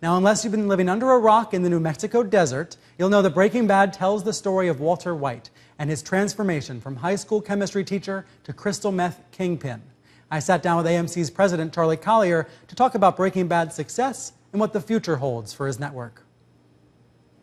Now, unless you've been living under a rock in the New Mexico desert, you'll know that Breaking Bad tells the story of Walter White and his transformation from high school chemistry teacher to crystal meth kingpin. I sat down with AMC's president, Charlie Collier, to talk about Breaking Bad's success and what the future holds for his network.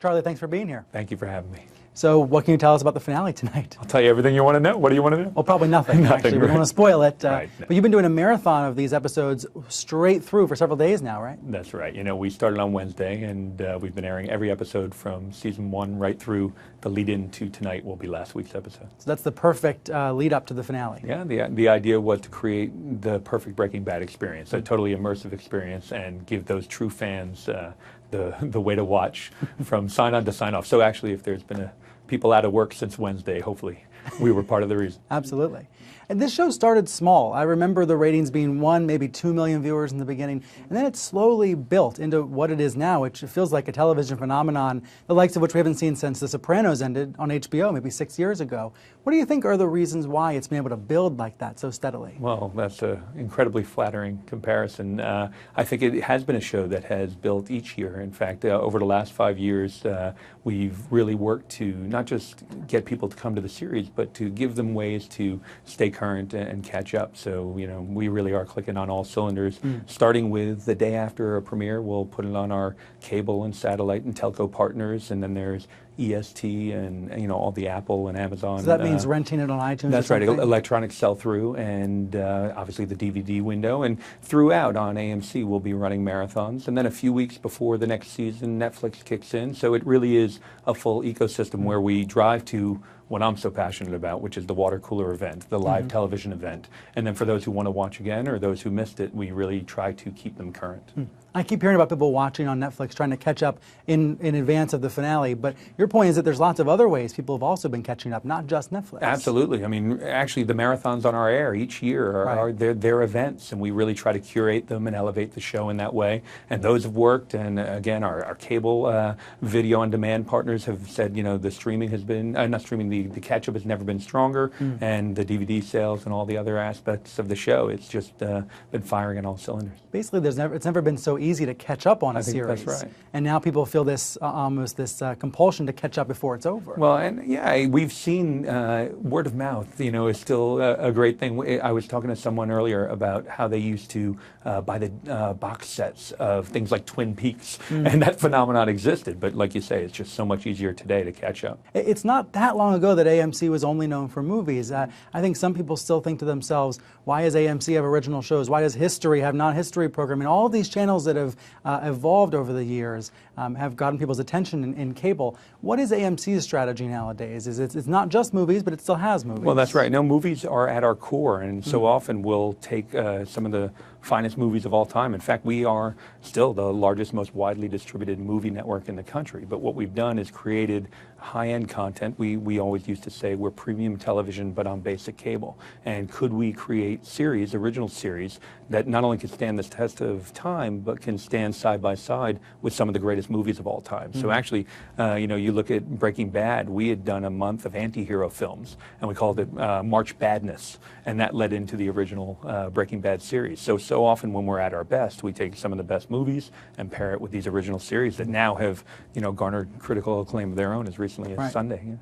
Charlie, thanks for being here. Thank you for having me. So what can you tell us about the finale tonight? I'll tell you everything you want to know. What do you want to know? Well, probably nothing, actually. We don't want to spoil it. Right. But you've been doing a marathon of these episodes straight through for several days now, right? That's right. You know, we started on Wednesday, and we've been airing every episode from season 1 right through. The lead-in to tonight will be last week's episode. So that's the perfect lead-up to the finale. Yeah, the idea was to create the perfect Breaking Bad experience, a totally immersive experience, and give those true fans the way to watch from sign-on to sign-off. So actually, if there's been people out of work since Wednesday, hopefully we were part of the reason. Absolutely. And this show started small. I remember the ratings being 1, maybe 2 million viewers in the beginning, and then it slowly built into what it is now, which feels like a television phenomenon, the likes of which we haven't seen since The Sopranos ended on HBO maybe 6 years ago. What do you think are the reasons why it's been able to build like that so steadily? Well, that's an incredibly flattering comparison. I think it has been a show that has built each year. In fact, over the last 5 years, we've really worked to not just get people to come to the series, but to give them ways to stay current and catch up. So, you know, we really are clicking on all cylinders. Starting with the day after a premiere, we'll put it on our cable and satellite and telco partners, and then there's EST and, you know, all the Apple and Amazon. So that means renting it on iTunes? That's right, electronic sell-through, and obviously the DVD window. And throughout on AMC, we'll be running marathons. And then a few weeks before the next season, Netflix kicks in. So it really is a full ecosystem where we drive to what I'm so passionate about, which is the water cooler event, the live television event. And then for those who want to watch again or those who missed it, we really try to keep them current. I keep hearing about people watching on Netflix trying to catch up in advance of the finale, but your point is that there's lots of other ways people have also been catching up, not just Netflix. Absolutely. I mean, actually, the marathons on our air each year are their events, and we really try to curate them and elevate the show in that way. And those have worked, and again, our cable video on demand partners have said, you know, the streaming has been, not streaming, the catch-up has never been stronger, and the DVD sales and all the other aspects of the show, it's just been firing on all cylinders. Basically, it's never been so easy to catch up on a series. That's right. And now people feel this almost this compulsion to catch up before it's over. Well, and yeah, we've seen word of mouth, you know, is still a great thing. I was talking to someone earlier about how they used to buy the box sets of things like Twin Peaks, and that phenomenon existed. But like you say, it's just so much easier today to catch up. It's not that long ago that AMC was only known for movies. I think some people still think to themselves, why does AMC have original shows? Why does History have non-history programming? All of these channels that have evolved over the years have gotten people's attention in cable. What is AMC's strategy nowadays? It's not just movies, but it still has movies. Well, that's right. No, movies are at our core, and so often we'll take some of the finest movies of all time. In fact, we are still the largest, most widely distributed movie network in the country. But what we've done is created high-end content. We always used to say we're premium television, but on basic cable. And could we create series, original series, that not only can stand the test of time, but can stand side by side with some of the greatest movies of all time? So actually, you know, you look at Breaking Bad, we had done a month of anti-hero films, and we called it March Badness, and that led into the original Breaking Bad series. So often when we're at our best, we take some of the best movies and pair it with these original series that now have, you know, garnered critical acclaim of their own as recently as Sunday. Yeah.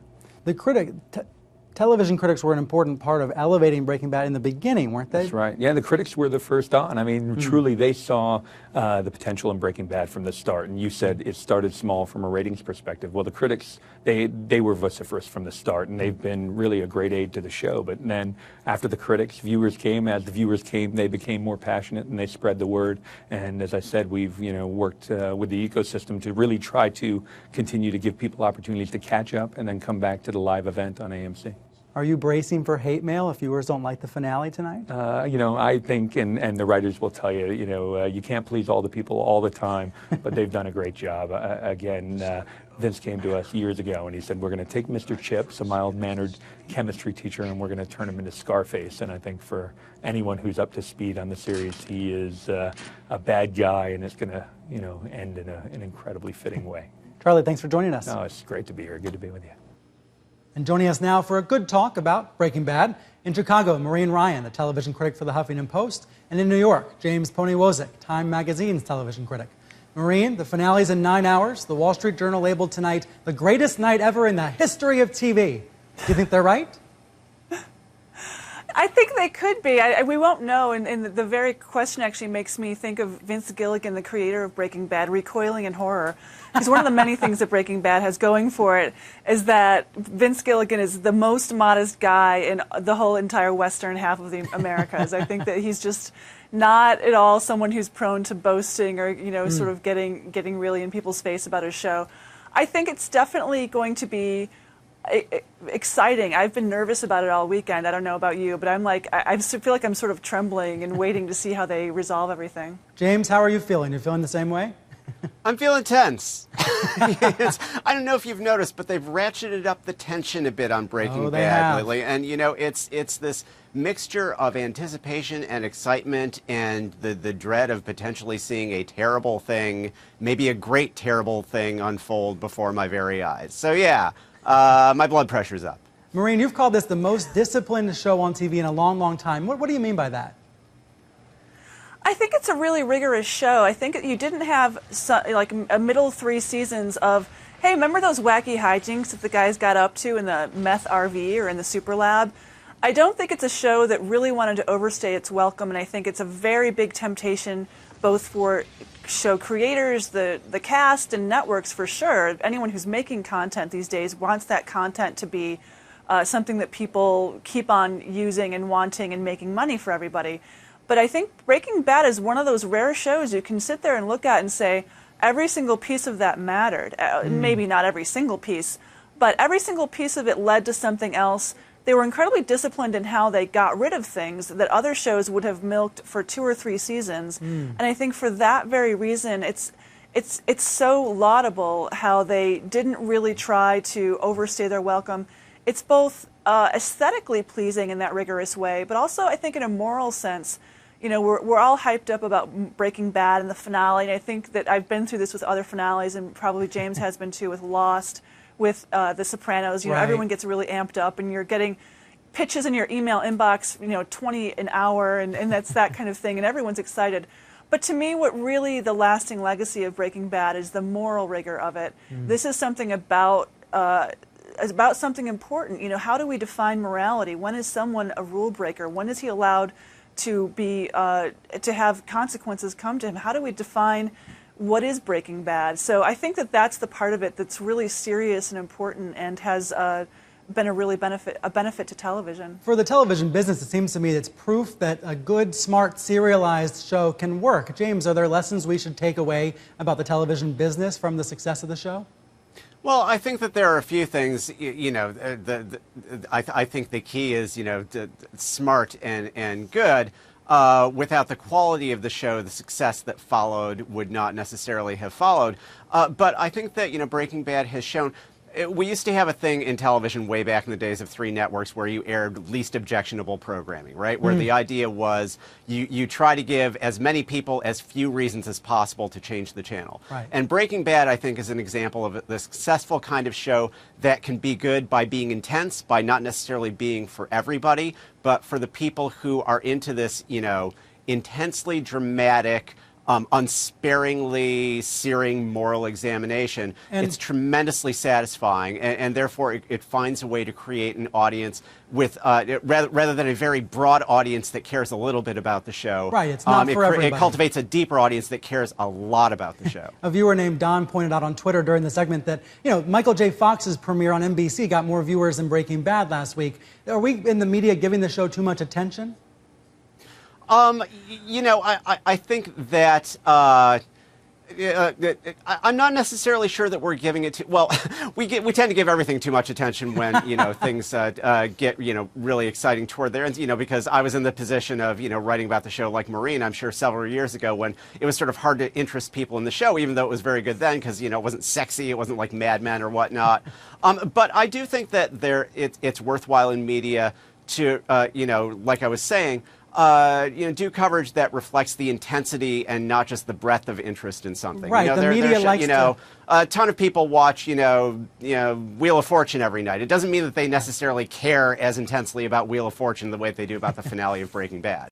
The television critics were an important part of elevating Breaking Bad in the beginning, weren't they? That's right. Yeah, the critics were the first on. I mean, truly, they saw the potential in Breaking Bad from the start. And you said it started small from a ratings perspective. Well, the critics, they were vociferous from the start, and they've been really a great aid to the show. But then after the critics, viewers came. As the viewers came, they became more passionate, and they spread the word. And as I said, we've, you know, worked with the ecosystem to really try to continue to give people opportunities to catch up and then come back to the live event on AMC. Are you bracing for hate mail if viewers don't like the finale tonight? You know, I think, and the writers will tell you, you know, you can't please all the people all the time, but they've done a great job. Again, Vince came to us years ago and he said, we're going to take Mr. Chips, a mild-mannered chemistry teacher, and we're going to turn him into Scarface. And I think for anyone who's up to speed on the series, he is a bad guy, and it's going to, you know, end in an incredibly fitting way. Charlie, thanks for joining us. No, it's great to be here. Good to be with you. And joining us now for a good talk about Breaking Bad, in Chicago, Maureen Ryan, a television critic for the Huffington Post, and in New York, James Pony Wozik, Time Magazine's television critic. Maureen, the finale's in 9 hours. The Wall Street Journal labeled tonight the greatest night ever in the history of TV. Do you think they're right? I think they could be. We won't know, and the very question actually makes me think of Vince Gilligan, the creator of Breaking Bad, recoiling in horror. Because one of the many things that Breaking Bad has going for it is that Vince Gilligan is the most modest guy in the whole entire western half of the Americas. I think that he's just not at all someone who's prone to boasting or, sort of getting really in people's face about his show. I think it's definitely going to be exciting. I've been nervous about it all weekend. I don't know about you, but I feel like I'm sort of trembling and waiting to see how they resolve everything. James, how are you feeling? You feeling the same way? I'm feeling tense. I don't know if you've noticed, but they've ratcheted up the tension a bit on Breaking Bad lately. And, it's this mixture of anticipation and excitement and the dread of potentially seeing a terrible thing, maybe a great terrible thing unfold before my very eyes. So, yeah. My blood pressure's up. Maureen, you've called this the most disciplined show on TV in a long, long time. What do you mean by that? I think it's a really rigorous show. I think you didn't have a middle 3 seasons of, hey, remember those wacky hijinks that the guys got up to in the meth RV or in the super lab? I don't think it's a show that really wanted to overstay its welcome, and I think it's a very big temptation both for show creators, the cast, and networks for sure. Anyone who's making content these days wants that content to be something that people keep on using and wanting and making money for everybody. But I think Breaking Bad is one of those rare shows you can sit there and look at and say, every single piece of that mattered. Maybe not every single piece, but every single piece of it led to something else. They were incredibly disciplined in how they got rid of things that other shows would have milked for 2 or 3 seasons. And I think for that very reason, it's so laudable how they didn't really try to overstay their welcome. It's both aesthetically pleasing in that rigorous way, but also I think in a moral sense. We're all hyped up about Breaking Bad and the finale, and I think that I've been through this with other finales, and probably James has been too with Lost, with The Sopranos. Right. Everyone gets really amped up, and you're getting pitches in your email inbox, 20 an hour, and that's that kind of thing, and everyone's excited. But to me, what really the lasting legacy of Breaking Bad is the moral rigor of it. This is something about something important. How do we define morality? When is someone a rule breaker? When is he allowed to be to have consequences come to him? How do we define what is Breaking Bad? So I think that that's the part of it that's really serious and important and has been a benefit to television. For the television business, it seems to me it's proof that a good, smart, serialized show can work. James, are there lessons we should take away about the television business from the success of the show? Well, I think that there are a few things, I think the key is, smart and good. Without the quality of the show, the success that followed would not necessarily have followed. But I think that, Breaking Bad has shown. We used to have a thing in television way back in the days of 3 networks where you aired least objectionable programming, right? Where the idea was you try to give as many people as few reasons as possible to change the channel. Right. And Breaking Bad, I think, is an example of the successful kind of show that can be good by being intense, by not necessarily being for everybody, but for the people who are into this, intensely dramatic, unsparingly searing moral examination. And it's tremendously satisfying, and therefore it finds a way to create an audience with rather than a very broad audience that cares a little bit about the show. Right, it's not for everybody. It cultivates a deeper audience that cares a lot about the show. A viewer named Don pointed out on Twitter during the segment that, Michael J. Fox's premiere on NBC got more viewers than Breaking Bad last week. Are we in the media giving the show too much attention? I think that I'm not necessarily sure that we're giving it well. We tend to give everything too much attention when things get really exciting toward their ends. Because I was in the position of writing about the show like Maureen, I'm sure several years ago, when it was sort of hard to interest people in the show, even though it was very good then, because it wasn't sexy, it wasn't like Mad Men or whatnot. But I do think that it's worthwhile in media to like I was saying. Do coverage that reflects the intensity and not just the breadth of interest in something. Right, the media likes to... a ton of people watch, Wheel of Fortune every night. It doesn't mean that they necessarily care as intensely about Wheel of Fortune the way they do about the finale of Breaking Bad.